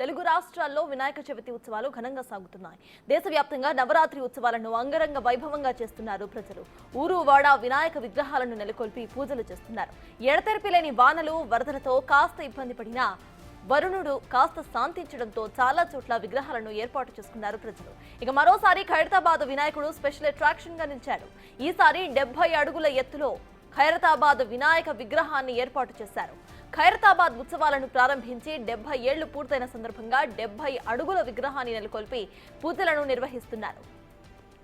తెలుగు రాష్ట్రాల్లో వినాయక చవితి ఉత్సవాలు ఘనంగా సాగుతున్నాయి. దేశవ్యాప్తంగా నవరాత్రి ఉత్సవాలను అంగరంగ వైభవంగా చేస్తున్నారు ప్రజలు. ఊరు వాడ వినాయక విగ్రహాలను నెలకొల్పి పూజలు చేస్తున్నారు. ఎడతెరిపి లేని వానలు, వరదలతో కాస్త ఇబ్బంది పడినా వరుణుడు కాస్త శాంతించడంతో చాలా చోట్ల విగ్రహాలను ఏర్పాటు చేసుకున్నారు ప్రజలు. ఇక మరోసారి ఖైరతాబాద్ వినాయకుడు స్పెషల్ అట్రాక్షన్ గా నిలిచాడు. ఈసారి 70 అడుగుల ఎత్తులో ఖైరతాబాద్ వినాయక విగ్రహాన్ని ఏర్పాటు చేశారు. ఖైరతాబాద్ ఉత్సవాలను ప్రారంభించి 70 ఏళ్లు పూర్తయిన సందర్భంగా 70 అడుగుల విగ్రహాన్ని నెలకొల్పి పూజలను నిర్వహిస్తున్నారు.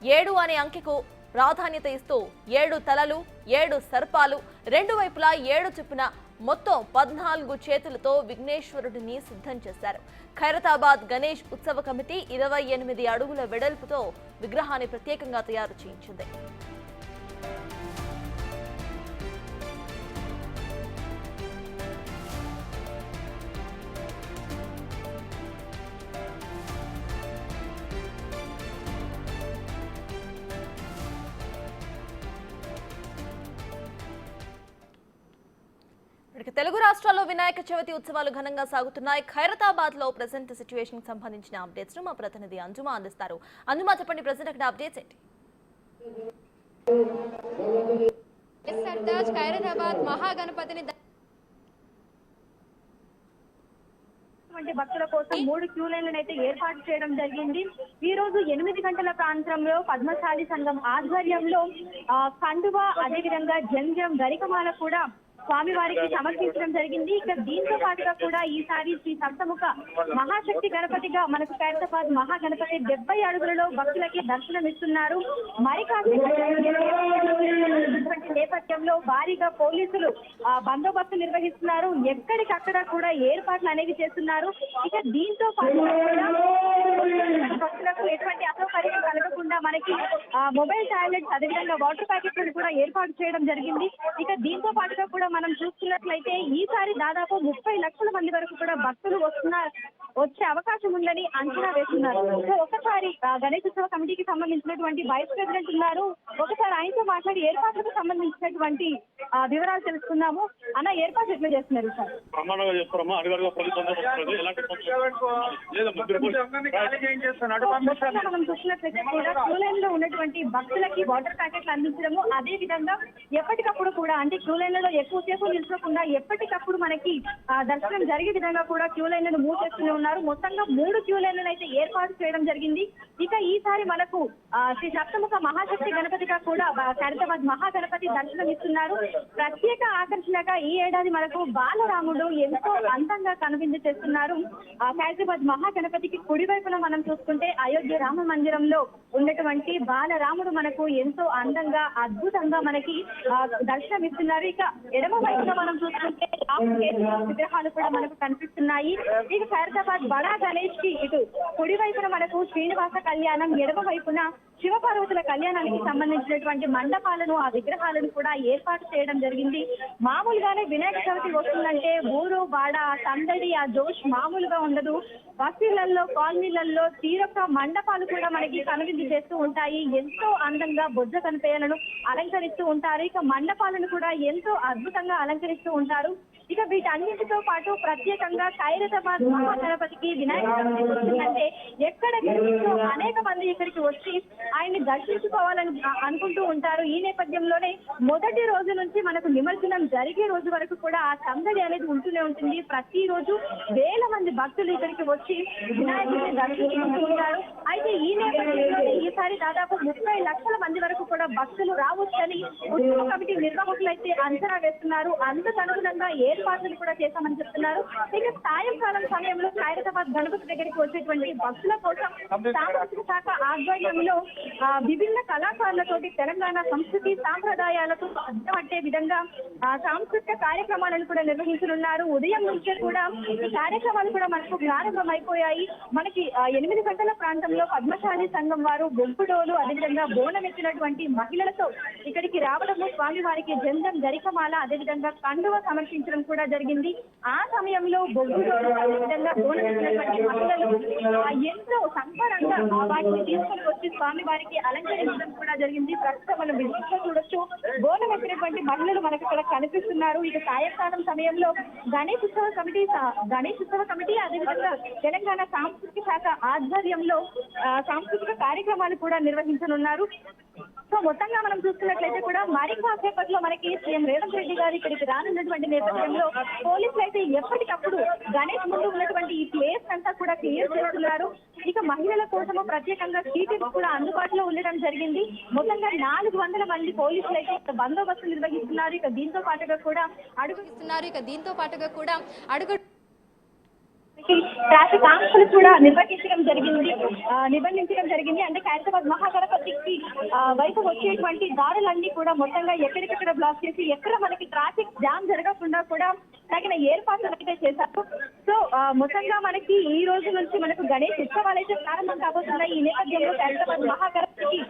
7 అనే అంకెకు ప్రాధాన్యత ఇస్తూ 7 తలలు, 7 సర్పాలు, రెండు వైపులా 7 చొప్పున మొత్తం 14 చేతులతో విఘ్నేశ్వరుడిని సిద్ధం చేశారు. ఖైరతాబాద్ గణేష్ ఉత్సవ కమిటీ 28 అడుగుల వెడల్పుతో విగ్రహాన్ని ప్రత్యేకంగా తయారు చేయించింది. తెలుగు రాష్ట్రాల్లో వినాయక చవితి ఉత్సవాలు ఘనంగా సాగుతున్నాయి. ఖైరతాబాద్ లో ప్రెసెంట్ సిచ్యువేషన్ కి సంబంధించిన అప్డేట్స్ ను మా ప్రతినిధి అంజుమా అందిస్తారు. అంజుమా, చెప్పండి, ప్రెసెంట్ అక్కడ అప్డేట్స్ ఏంటి? ఖైరతాబాద్ మహాగణపతిని భక్తుల కోసం 3 క్యూ లైన్లను అయితే ఏర్పాటు చేయడం జరిగింది. ఈ రోజు 8 గంటల ప్రాంతంలో పద్మశాలి సంఘం ఆధ్వర్యంలో కండువా, అదేవిధంగా జంజం, గరికమాల కూడా స్వామివారికి సమర్పించడం జరిగింది. ఇక దీంతో పాటుగా కూడా ఈసారి శ్రీ సప్తముఖ మహాశక్తి గణపతిగా మనకు ఖైరతాబాద్ మహాగణపతి 70 అడుగులలో భక్తులకి దర్శనం ఇస్తున్నారు. మరి నేపథ్యంలో భారీగా పోలీసులు బందోబస్తు నిర్వహిస్తున్నారు. ఎక్కడికక్కడ కూడా ఏర్పాట్లు అనేవి చేస్తున్నారు. ఇక దీంతో పాటుగా కూడా భక్తులకు ఎటువంటి అసౌకర్యం కలగకుండా మనకి మొబైల్ టాయిలెట్స్, అదేవిధంగా వాటర్ ప్యాకెట్లను కూడా ఏర్పాటు చేయడం జరిగింది. ఇక దీంతో పాటుగా కూడా మనం చూస్తున్నట్లయితే ఈసారి దాదాపు 30 లక్షల మంది వరకు కూడా భక్తులు వచ్చే అవకాశం ఉందని అంచనా వేస్తున్నారు. సో ఒకసారి గణేశోత్సవ కమిటీకి సంబంధించినటువంటి వైస్ ప్రెసిడెంట్ ఉన్నారు, ఒకసారి ఆయనతో మాట్లాడి ఏర్పాట్లకు సంబంధించినటువంటి వివరాలు తెలుసుకున్నాము. అన్న, ఏర్పాట్లు ఎట్లా చేస్తున్నారు సార్? మనం చూసినట్లయితే కూడా క్యూ లైన్ లో ఉన్నటువంటి భక్తులకి వాటర్ ప్యాకెట్లు అందించడము, అదే విధంగా ఎప్పటికప్పుడు కూడా అంటే క్యూ లైన్లలో ఎక్కువసేపు నిల్చోకుండా ఎప్పటికప్పుడు మనకి దర్శనం జరిగే విధంగా కూడా క్యూ లైన్లను మూవ్ చేస్తూనే ఉన్నారు. మొత్తంగా 3 క్యూ లైన్లను అయితే ఏర్పాటు చేయడం జరిగింది. ఇక ఈసారి మనకు శ్రీ సప్తముఖ మహాశక్తి గణపతిగా కూడా ఖైరతాబాద్ మహాగణపతి దర్శనం ఇస్తున్నారు. ప్రత్యేక ఆకర్షణగా ఈ ఏడాది మనకు బాలరాముడు ఎంతో అందంగా కనువిందు చేస్తున్నారు. ఖైరతాబాద్ మహాగణపతికి కుడివైపున మనం చూసుకుంటే అయోధ్య రామ మందిరంలో ఉన్నటువంటి బాలరాముడు మనకు ఎంతో అందంగా, అద్భుతంగా మనకి దర్శనం ఇస్తున్నారు. ఇక ఎడమ వైపున మనం చూసుకుంటే విగ్రహాలు కూడా మనకు కనిపిస్తున్నాయి. ఇక ఖైరతాబాద్ బడా గణేష్ కి ఇటు కుడి వైపున మనకు శ్రీనివాస కళ్యాణం, ఎడమ వైపున శివపార్వతుల కళ్యాణానికి సంబంధించినటువంటి మండపాలను, ఆ విగ్రహాలను కూడా ఏర్పాటు చేయడం జరిగింది. మామూలుగానే వినాయక చవితి వస్తుందంటే ఊరు వాడ సందడి, ఆ జోష్ మామూలుగా ఉండదు. బస్తీలలో, కాలనీలలో తీరొక్క మండపాలు కూడా మనకి కనువిందు చేస్తూ ఉంటాయి. ఎంతో అందంగా బొజ్జ కనిపేయాలను అలంకరిస్తూ ఉంటారు. ఇక మండపాలను కూడా ఎంతో అద్భుతంగా అలంకరిస్తూ ఉంటారు. ఇక వీటన్నింటితో పాటు ప్రత్యేకంగా ఖైరతాబాద్ మహాగణపతికి వినాయక చవితి వస్తుందంటే ఎక్కడ అనేక మంది ఇక్కడికి వచ్చి ఆయన్ని దర్శించుకోవాలని అనుకుంటూ ఉంటారు. ఈ నేపథ్యంలోనే మొదటి రోజు నుంచి మనకు నిమజ్జనం జరిగే రోజు వరకు కూడా ఆ సందడి అనేది ఉంటూనే ఉంటుంది. ప్రతిరోజు వేల మంది భక్తులు ఇక్కడికి వచ్చి వినాయకుడిని దర్శించుకుంటూ ఉంటారు. అయితే ఈ నేపథ్యంలో ఈసారి దాదాపు 30 లక్షల మంది వరకు కూడా భక్తులు రావచ్చని ఉత్సవ కమిటీ నిర్వాహకులు అయితే అంచనా వేస్తున్నారు. అందుకు అనుగుణంగా ఏర్పాట్లు కూడా చేశామని చెప్తున్నారు. ఇక సాయంకాలం సమయంలో ఖైరతాబాద్ గణపతి దగ్గరికి వచ్చేటువంటి భక్తుల కోసం సాంస్కృతిక శాఖ ఆధ్వర్యంలో విభిన్న కళాకారులతోటి తెలంగాణ సంస్కృతి సాంప్రదాయాలకు అర్థం పట్టే విధంగా సాంస్కృతిక కార్యక్రమాలను కూడా నిర్వహించనున్నారు. ఉదయం నుంచే కూడా ఈ కార్యక్రమాలు కూడా మనకు ప్రారంభమైపోయాయి. మనకి 8 గంటల ప్రాంతంలో పద్మశాలి సంఘం వారు బొంపుడోలు, అదేవిధంగా బోనం ఎత్తినటువంటి మహిళలతో ఇక్కడికి రావడము, స్వామి వారికి జంజం, గరికమాల, అదేవిధంగా కండువ సమర్పించడం కూడా జరిగింది. ఆ సమయంలో బొగ్గులో విధంగా బోనమిచ్చినటువంటి మహిళలు ఎంతో సంబరంగా వాటిని తీసుకొని వచ్చి స్వామి వారికి అలంకరించడం కూడా జరిగింది. ప్రస్తుతం మనం విజువల్స్ లో చూడొచ్చు, బోనం ఎత్తినటువంటి మహిళలు మనకు ఇక్కడ కనిపిస్తున్నారు. ఇక సాయంకాలం సమయంలో గణేష్ ఉత్సవ కమిటీ అదేవిధంగా తెలంగాణ సాంస్కృతిక శాఖ ఆధ్వర్యంలో సాంస్కృతిక కార్యక్రమాలు కూడా నిర్వహించనున్నారు. సో మొత్తంగా మనం చూస్తున్నట్లయితే కూడా మరికాసేపట్లో మనకి సీఎం రేవంత్ రెడ్డి గారు ఇక్కడికి రానున్నటువంటి నేపథ్యంలో పోలీసులు అయితే ఎప్పటికప్పుడు గణేష్ ముందు ఉన్నటువంటి ఈ ప్లేస్ అంతా కూడా క్లియర్ చేస్తున్నారు. ఇక మహిళల కోసము ప్రత్యేకంగా సీటీలు కూడా అందుబాటులో ఉండడం జరిగింది. మొత్తంగా 400 మంది పోలీసులు అయితే బందోబస్తు నిర్వహిస్తున్నారు. ఇక దీంతో పాటుగా కూడా అడుగు ట్రాఫిక్ ఆంక్షలు కూడా నిబంధించడం జరిగింది. అంటే ఖైరతాబాద్ మహాగణపతికి వైపు వచ్చేటువంటి దారులన్నీ కూడా మొత్తంగా ఎక్కడికక్కడ బ్లాక్ చేసి ఎక్కడ మనకి ట్రాఫిక్ జామ్ జరగకుండా కూడా తగిన ఏర్పాట్లు అయితే చేశారు. సో మొత్తంగా మనకి ఈ రోజు నుంచి మనకు గణేష్ ఉత్సవాలు అయితే ప్రారంభం కాబోతున్నాయి. ఈ నేపథ్యంలో ఖైరతాబాద్ మహాగణపతికి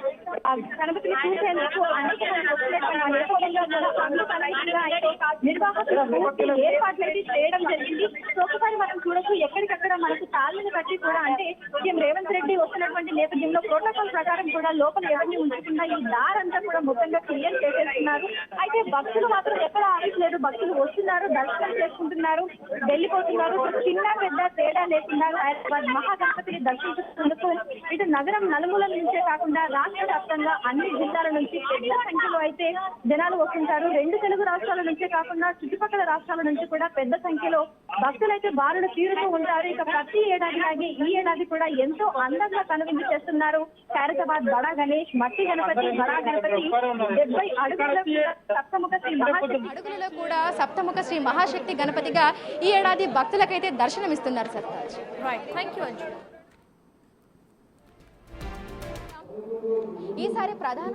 గణపతిని చూసేందుకు అనేక మంది వస్తున్నటువంటి నేపథ్యంలో నిర్వాహకులు పూర్తి ఏర్పాట్లు అయితే చేయడం జరిగింది. సో ఒకసారి మనం చూడొచ్చు, ఎక్కడికక్కడ మనకు తాళ్ళని కట్టి కూడా అంటే సీఎం రేవంత్ రెడ్డి వస్తున్నటువంటి నేపథ్యంలో ప్రోటోకాల్ ప్రకారం కూడా లోపల ఎవరిని ఉంచకుండా ఈ దారంతా కూడా మొత్తంగా క్లియర్ చేసేస్తున్నారు. అయితే భక్తులు మాత్రం ఎక్కడ ఆగట్లేదు. భక్తులు వస్తున్నారు, దర్శనం చేసుకుంటున్నారు, వెళ్ళిపోతున్నారు. చిన్న పెద్ద తేడా లేకుండా హైదరాబాద్ మహాగణపతిని దర్శించుకున్నందుకు ఇటు నగరం నలుమూలల నుంచే కాకుండా రాష్ట్ర వ్యాప్తంగా అన్ని జిల్లాల నుంచి పెద్ద సంఖ్యలో అయితే జనాలు వస్తుంటారు. 2 తెలుగు రాష్ట్రాల నుంచే కాకుండా చుట్టుపక్కల రాష్ట్రాల నుంచి కూడా పెద్ద సంఖ్యలో భక్తులైతే బారులు తీరుతూ ఉంటారు. ఇక ప్రతి ఏడాది లాగే ఈ ఏడాది కూడా ఎంతో అందంగా కనువిందు చేస్తున్నారు. ఖైరతాబాద్ బడా గణేష్, మట్టి గణపతి, బడా గణపతి 70 అడుగులలో కూడా సప్తముఖ శ్రీ మహాశక్తి గణపతిగా ఈ ఏడాది భక్తులకైతే దర్శనమిస్తున్నారు. సర్తాజ్, ఈసారి ప్రధాన